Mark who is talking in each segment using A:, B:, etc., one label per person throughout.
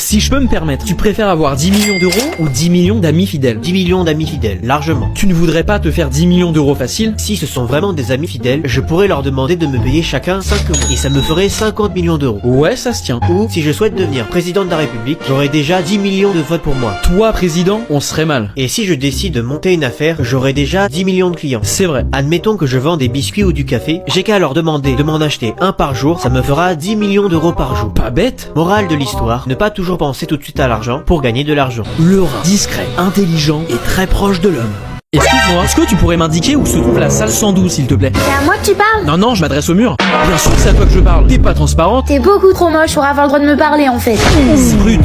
A: Si je peux me permettre, tu préfères avoir 10 millions d'euros ou 10 millions d'amis fidèles?
B: 10 millions d'amis fidèles, largement.
A: Tu ne voudrais pas te faire 10 millions d'euros facile?
B: Si ce sont vraiment des amis fidèles, je pourrais leur demander de me payer chacun 5 euros. Et ça me ferait 50 millions d'euros.
A: Ouais, ça se tient.
B: Ou, si je souhaite devenir président de la République, j'aurais déjà 10 millions de votes pour moi.
A: Toi, président, on serait mal.
B: Et si je décide de monter une affaire, j'aurais déjà 10 millions de clients.
A: C'est vrai.
B: Admettons que je vends des biscuits ou du café, j'ai qu'à leur demander de m'en acheter un par jour, ça me fera 10 millions d'euros par jour.
A: Pas bête.
B: Morale de l'histoire, ne pas toujours penser tout de suite à l'argent pour gagner de l'argent.
A: Le rat, discret, intelligent et très proche de l'homme. Excuse-moi, est-ce que tu pourrais m'indiquer où se trouve la salle 112 s'il te plaît?
C: C'est à moi que tu parles?
A: Non, non, je m'adresse au mur. Bien sûr que c'est à toi que je parle. T'es pas transparente.
C: T'es beaucoup trop moche pour avoir le droit de me parler en fait.
A: C'est rude.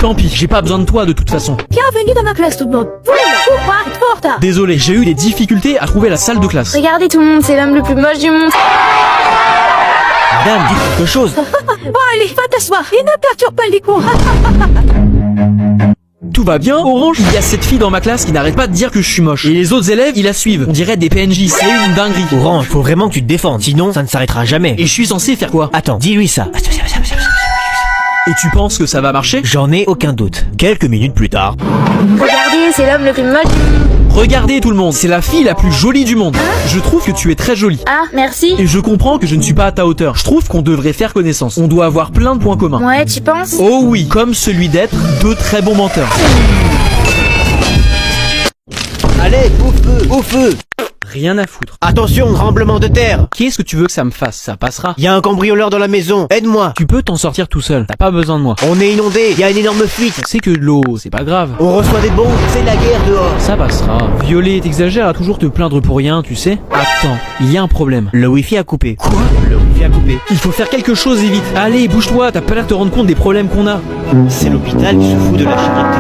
A: Tant pis, j'ai pas besoin de toi de toute façon.
C: Bienvenue dans ma classe tout le monde. Pourquoi être en retard?
A: Désolé, j'ai eu des difficultés à trouver la salle de classe.
C: Regardez tout le monde, c'est l'homme le plus moche du monde.
B: Madame, dites quelque chose.
C: Bon allez, va t'asseoir et ne perturbe pas les cours.
A: Tout va bien, Orange? Il y a cette fille dans ma classe qui n'arrête pas de dire que je suis moche. Et les autres élèves, ils la suivent. On dirait des PNJ, c'est une dinguerie.
B: Orange, faut vraiment que tu te défendes, sinon ça ne s'arrêtera jamais.
A: Et je suis censé faire quoi?
B: Attends, dis-lui ça.
A: Et tu penses que ça va marcher?
B: J'en ai aucun doute. Quelques minutes plus tard.
C: Regardez, c'est l'homme le plus moche du monde.
A: Regardez tout le monde, c'est la fille la plus jolie du monde. Je trouve que tu es très jolie.
C: Ah, merci.
A: Et je comprends que je ne suis pas à ta hauteur. Je trouve qu'on devrait faire connaissance. On doit avoir plein de points communs.
C: Ouais, tu penses?
A: Oh oui, comme celui d'être deux très bons menteurs.
B: Allez, au feu, au feu.
A: Rien à foutre.
B: Attention, tremblement de terre.
A: Qu'est-ce que tu veux que ça me fasse? Ça passera.
B: Il y a un cambrioleur dans la maison, aide-moi.
A: Tu peux t'en sortir tout seul, t'as pas besoin de moi.
B: On est inondé, il y a une énorme fuite.
A: C'est que de l'eau, c'est pas grave.
B: On reçoit des bombes, c'est la guerre dehors.
A: Ça passera. Violet, t'exagères à toujours te plaindre pour rien, tu sais. Attends, il y a un problème.
B: Le wifi a coupé.
A: Quoi?
B: Le wifi a coupé.
A: Il faut faire quelque chose et vite. Allez, bouge-toi, t'as pas l'air de te rendre compte des problèmes qu'on a.
B: C'est l'hôpital qui se fout de la charité.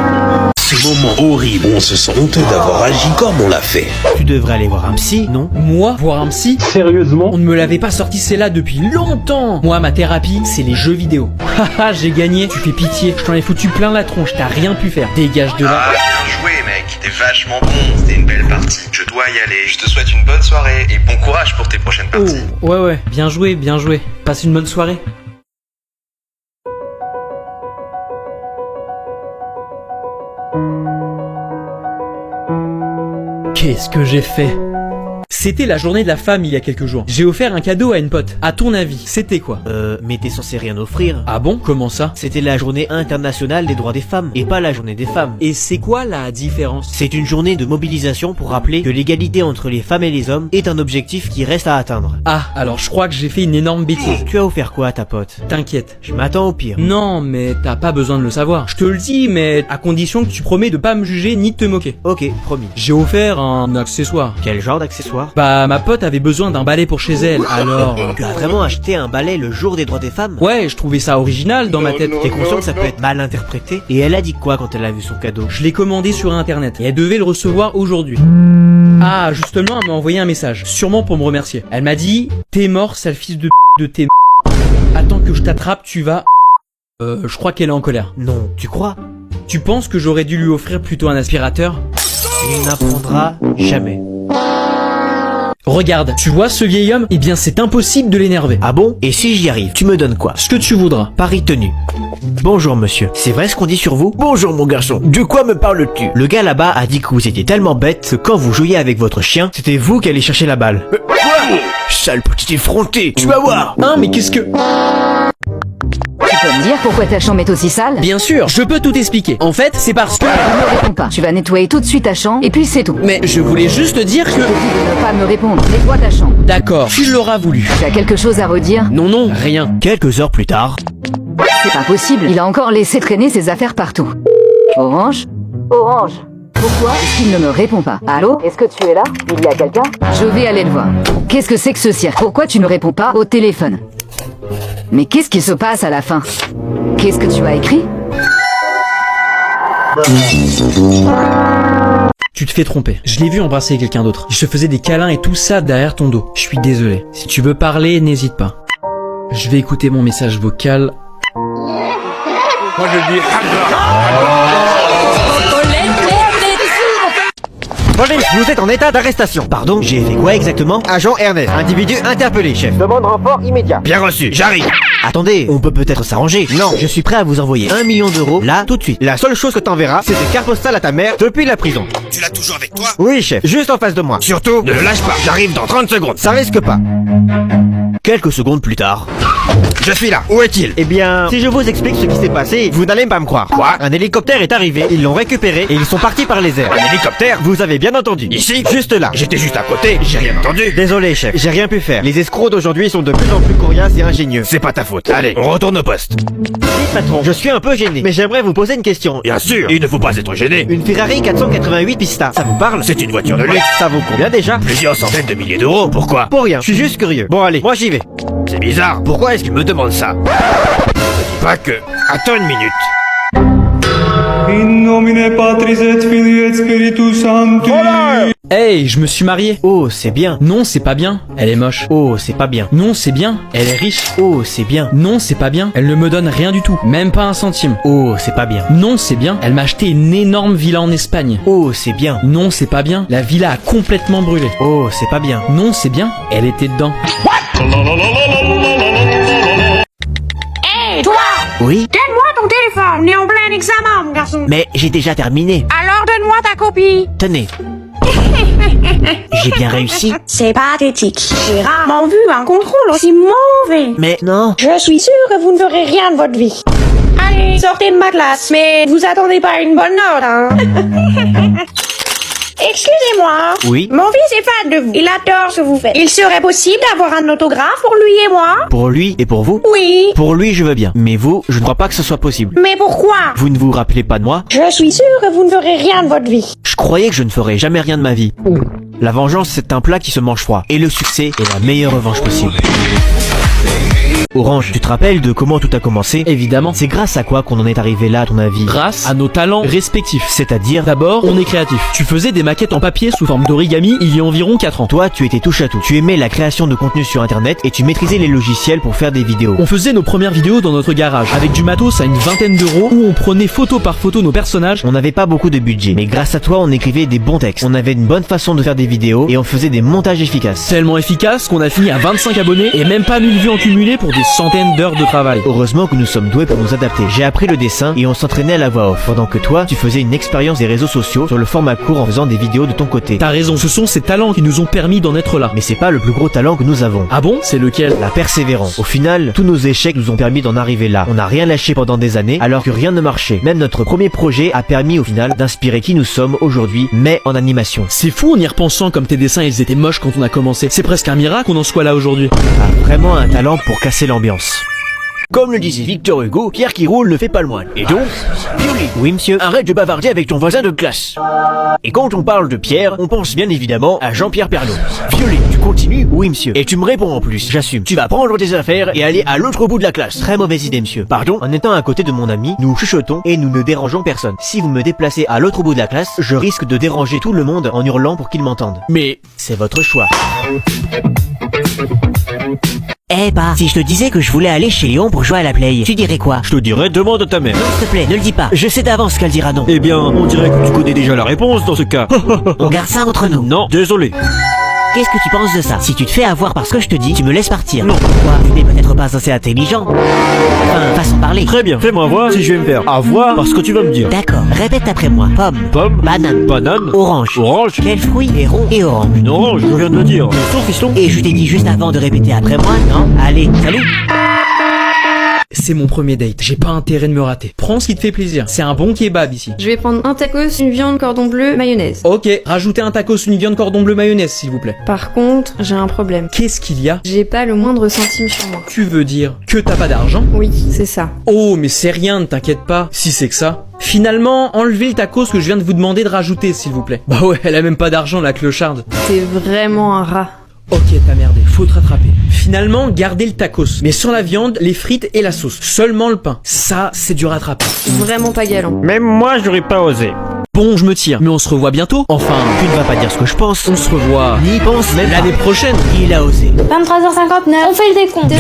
D: Ces moments horribles, on se sent honteux d'avoir agi comme on l'a fait.
B: Tu devrais aller voir un psy, non?
A: Moi, voir un psy?
E: Sérieusement?
A: On ne me l'avait pas sorti celle-là depuis longtemps. Moi, ma thérapie, c'est les jeux vidéo. Haha, j'ai gagné, tu fais pitié. Je t'en ai foutu plein la tronche, t'as rien pu faire. Dégage de là.
F: Ah, bien joué mec, t'es vachement bon, c'était une belle partie. Je dois y aller, je te souhaite une bonne soirée et bon courage pour tes prochaines parties.
A: Oh, ouais, bien joué, bien joué. Passe une bonne soirée. Qu'est-ce que j'ai fait? C'était la journée de la femme il y a quelques jours. J'ai offert un cadeau à une pote. À ton avis, c'était quoi?
B: Mais t'es censé rien offrir.
A: Ah bon? Comment ça?
B: C'était la journée internationale des droits des femmes, et pas la journée des femmes.
A: Et c'est quoi la différence?
B: C'est une journée de mobilisation pour rappeler que l'égalité entre les femmes et les hommes est un objectif qui reste à atteindre.
A: Ah, alors je crois que j'ai fait une énorme bêtise.
B: Tu as offert quoi à ta pote?
A: T'inquiète.
B: Je m'attends au pire.
A: Non, mais t'as pas besoin de le savoir. Je te le dis, mais à condition que tu promets de pas me juger ni de te moquer.
B: Ok, promis.
A: J'ai offert un accessoire.
B: Quel genre d'accessoire?
A: Bah, ma pote avait besoin d'un balai pour chez elle, alors...
B: Tu as vraiment acheté un balai le jour des droits des femmes?
A: Ouais, je trouvais ça original dans ma tête.
B: T'es conscient que ça peut être mal interprété? Et elle a dit quoi quand elle a vu son cadeau?
A: Je l'ai commandé sur internet et elle devait le recevoir aujourd'hui. Ah, justement, elle m'a envoyé un message, sûrement pour me remercier. Elle m'a dit « T'es mort, sale fils de tes Attends que je t'attrape, tu vas... » je crois qu'elle est en colère.
B: Non, tu crois?
A: Tu penses que j'aurais dû lui offrir plutôt un aspirateur?
B: Il n'apprendra jamais.
A: Regarde, tu vois ce vieil homme? Eh bien c'est impossible de l'énerver.
B: Ah bon? Et si j'y arrive, tu me donnes quoi?
A: Ce que tu voudras.
B: Pari tenu. Bonjour monsieur, c'est vrai ce qu'on dit sur vous? Bonjour mon garçon, de quoi me parles-tu? Le gars là-bas a dit que vous étiez tellement bête que quand vous jouiez avec votre chien, c'était vous qui alliez chercher la balle.
D: Quoi? Sale petit effronté, tu vas voir.
A: Hein, mais qu'est-ce que...
G: Tu peux me dire pourquoi ta chambre est aussi sale?
A: Bien sûr, je peux tout expliquer. En fait, c'est parce que...
G: Ne me réponds pas. Tu vas nettoyer tout de suite ta chambre et puis c'est tout.
A: Mais je voulais juste dire
G: Je te
A: que...
G: dis de ne pas me répondre. Nettoie ta chambre.
A: D'accord, tu l'auras voulu.
G: Tu as quelque chose à redire?
A: Non, non, rien.
B: Quelques heures plus tard.
G: C'est pas possible. Il a encore laissé traîner ses affaires partout. Orange? Orange? Pourquoi est-ce qu'il ne me répond pas? Allô? Est-ce que tu es là? Il y a quelqu'un? Je vais aller le voir. Qu'est-ce que c'est que ce cirque? Pourquoi tu ne réponds pas au téléphone? Mais qu'est-ce qui se passe à la fin? Qu'est-ce que tu as écrit?
A: Tu te fais tromper. Je l'ai vu embrasser quelqu'un d'autre. Je te faisais des câlins et tout ça derrière ton dos. Je suis désolé. Si tu veux parler, n'hésite pas. Je vais écouter mon message vocal.
E: Moi je dis
B: Police, vous êtes en état d'arrestation. Pardon, j'ai fait quoi exactement? Agent Ernest, individu interpellé, chef. Demande renfort immédiat.
D: Bien reçu, j'arrive.
B: Attendez, on peut peut-être s'arranger. Non, je suis prêt à vous envoyer 1 million d'euros, là, tout de suite. La seule chose que t'enverras, c'est des cartes postales à ta mère depuis la prison.
D: Tu l'as toujours avec toi?
B: Oui, chef, juste en face de moi.
D: Surtout, ne le lâche pas, j'arrive dans 30 secondes.
B: Ça risque pas. Quelques secondes plus tard.
D: Je suis là, où est-il?
B: Eh bien, si je vous explique ce qui s'est passé, vous n'allez pas me croire.
D: Quoi?
B: Un hélicoptère est arrivé, ils l'ont récupéré et ils sont partis par les airs.
D: Un hélicoptère?
B: Vous avez bien entendu.
D: Ici?
B: Juste là.
D: J'étais juste à côté, j'ai rien entendu.
B: Désolé, chef, j'ai rien pu faire. Les escrocs d'aujourd'hui sont de plus en plus coriaces et ingénieux.
D: C'est pas ta faute. Allez, on retourne au poste.
B: Dites, patron, je suis un peu gêné, mais j'aimerais vous poser une question.
D: Bien sûr, il ne faut pas être gêné.
B: Une Ferrari 488 Pista, ça vous parle?
D: C'est une voiture de luxe.
B: Ça vaut combien déjà?
D: Plusieurs centaines de milliers d'euros. Pourquoi?
B: Pour rien, je suis juste curieux. Bon allez, moi j'y vais.
D: C'est bizarre. Pourquoi est-ce qu'il me demande ça? Pas que. Attends une minute.
E: In nomine Patris et Filii et Spiritus Sancti.
A: Hey, je me suis marié.
B: Oh, c'est bien.
A: Non, c'est pas bien. Elle est moche.
B: Oh, c'est pas bien.
A: Non, c'est bien. Elle est riche.
B: Oh, c'est bien.
A: Non, c'est pas bien. Elle ne me donne rien du tout. Même pas un centime.
B: Oh, c'est pas bien.
A: Non, c'est bien. Elle m'a acheté une énorme villa en Espagne.
B: Oh, c'est bien.
A: Non, c'est pas bien. La villa a complètement brûlé.
B: Oh, c'est pas bien.
A: Non, c'est bien. Elle était dedans.
H: Hé, toi!
B: Oui?
H: Donne-moi ton téléphone, on est en plein examen, mon garçon.
B: Mais j'ai déjà terminé.
H: Alors donne-moi ta copie.
B: Tenez. J'ai bien réussi.
H: C'est pathétique. J'ai rarement vu un contrôle aussi mauvais.
B: Mais non.
H: Je suis sûre que vous ne ferez rien de votre vie. Allez, sortez de ma classe, mais vous attendez pas une bonne note, hein. Excusez-moi.
B: Oui?
H: Mon fils est fan de vous. Il adore ce que vous faites. Il serait possible d'avoir un autographe pour lui et moi?
B: Pour lui et pour vous?
H: Oui.
B: Pour lui, je veux bien. Mais vous, je ne crois pas que ce soit possible.
H: Mais pourquoi?
B: Vous ne vous rappelez pas de moi?
H: Je suis sûre que vous ne ferez rien de votre vie.
B: Je croyais que je ne ferais jamais rien de ma vie. La vengeance, c'est un plat qui se mange froid. Et le succès est la meilleure revanche possible. Orange, tu te rappelles de comment tout a commencé?
A: Évidemment.
B: C'est grâce à quoi qu'on en est arrivé là, à ton avis?
A: Grâce à nos talents respectifs.
B: C'est-à-dire?
A: D'abord, on est créatif. Tu faisais des maquettes en papier sous forme d'origami il y a environ 4 ans.
B: Toi, tu étais touche à tout. Tu aimais la création de contenu sur internet et tu maîtrisais les logiciels pour faire des vidéos.
A: On faisait nos premières vidéos dans notre garage, avec du matos à une vingtaine d'euros, où on prenait photo par photo nos personnages.
B: On n'avait pas beaucoup de budget, mais grâce à toi, on écrivait des bons textes. On avait une bonne façon de faire des vidéos et on faisait des montages efficaces.
A: Tellement efficace qu'on a fini à 25 abonnés et même pas 1000 vues en cumulé pour des centaines d'heures de travail.
B: Heureusement que nous sommes doués pour nous adapter. J'ai appris le dessin et on s'entraînait à la voix off, pendant que toi, tu faisais une expérience des réseaux sociaux sur le format court en faisant des vidéos de ton côté.
A: T'as raison, ce sont ces talents qui nous ont permis d'en être là.
B: Mais c'est pas le plus gros talent que nous avons.
A: Ah bon? C'est lequel?
B: La persévérance. Au final, tous nos échecs nous ont permis d'en arriver là. On n'a rien lâché pendant des années, alors que rien ne marchait. Même notre premier projet a permis au final d'inspirer qui nous sommes aujourd'hui, mais en animation.
A: C'est fou en y repensant comme tes dessins ils étaient moches quand on a commencé. C'est presque un miracle qu'on en soit là aujourd'hui.
B: Ah, vraiment un talent pour casser l'ambiance. Comme le disait Victor Hugo, Pierre qui roule ne fait pas le moine. Et donc, Violet. Oui, monsieur. Arrête de bavarder avec ton voisin de classe. Et quand on parle de Pierre, on pense bien évidemment à Jean-Pierre Pernaut. Violet, tu continues? Oui, monsieur. Et tu me réponds en plus. J'assume. Tu vas prendre tes affaires et aller à l'autre bout de la classe. Très mauvaise idée, monsieur. Pardon? En étant à côté de mon ami, nous chuchotons et nous ne dérangeons personne. Si vous me déplacez à l'autre bout de la classe, je risque de déranger tout le monde en hurlant pour qu'ils m'entendent.
A: Mais
B: c'est votre choix. Eh bah, si je te disais que je voulais aller chez Léon pour jouer à la play, tu dirais quoi?
I: Je te dirais, demande à ta mère.
B: Non, s'il te plaît, ne le dis pas. Je sais d'avance qu'elle dira non.
I: Eh bien, on dirait que tu connais déjà la réponse dans ce cas.
B: On garde ça entre nous.
I: Non, désolé.
B: Qu'est-ce que tu penses de ça? Si tu te fais avoir par ce que je te dis, tu me laisses partir. Non. Pourquoi? Tu n'es peut-être pas assez intelligent. Enfin, façon de parler.
I: Très bien, fais-moi voir si je vais me faire avoir par ce que tu vas me dire.
B: D'accord, répète après moi. Pomme.
I: Pomme.
B: Banane.
I: Banane.
B: Orange.
I: Orange.
B: Quel fruit est rond et orange?
I: Une orange, je viens de le dire. Fiston.
B: Et je t'ai dit juste avant de répéter après moi, non? Allez, salut.
A: c'est mon premier date. J'ai pas intérêt de me rater. Prends ce qui te fait plaisir. C'est un bon kebab ici.
J: Je vais prendre un tacos, une viande cordon bleu, mayonnaise.
A: Ok, rajoutez un tacos, une viande cordon bleu mayonnaise s'il vous plaît.
J: Par contre, j'ai un problème.
A: Qu'est-ce qu'il y a?
J: J'ai pas le moindre centime sur moi.
A: Tu veux dire que t'as pas d'argent?
J: Oui, c'est ça.
A: Oh, mais c'est rien, ne t'inquiète pas. Si c'est que ça. Finalement, enlevez le tacos que je viens de vous demander de rajouter s'il vous plaît. Bah ouais, elle a même pas d'argent la clocharde.
J: T'es vraiment un rat.
A: Ok, t'as merdé, faut te rattraper. Finalement, gardez le tacos, mais sans la viande, les frites et la sauce. Seulement le pain. Ça, c'est du rattrapage.
J: Vraiment pas galant.
I: Même moi, j'aurais pas osé.
A: Bon, je me tire, mais on se revoit bientôt. Enfin,
B: Tu ne vas pas dire ce que je pense.
A: on se revoit
B: N'y pense même
A: l'année
B: pas.
A: prochaine.
B: Il a osé.
C: 23h59, on fait le décompte.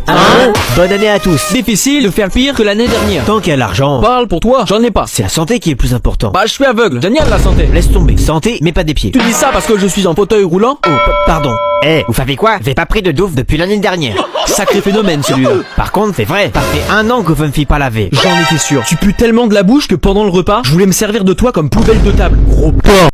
B: 1. Bonne année à tous.
A: Difficile de faire pire que l'année dernière.
B: Tant qu'il y a l'argent,
A: Parle pour toi, j'en ai pas.
B: c'est la santé qui est le plus important.
A: Bah, je suis aveugle, génial la santé.
B: Laisse tomber. Santé, mais pas des pieds.
A: Tu dis ça parce que je suis en fauteuil roulant?
B: Oh, pardon. Vous savez quoi? J'ai pas pris de douve depuis l'année dernière.
A: Sacré phénomène celui-là.
B: Par contre, c'est vrai, ça fait 1 an que je ne suis pas lavé.
A: J'en étais sûr. Tu pues tellement de la bouche que pendant le repas, je voulais me servir de toi comme poubelle de table. Gros porc.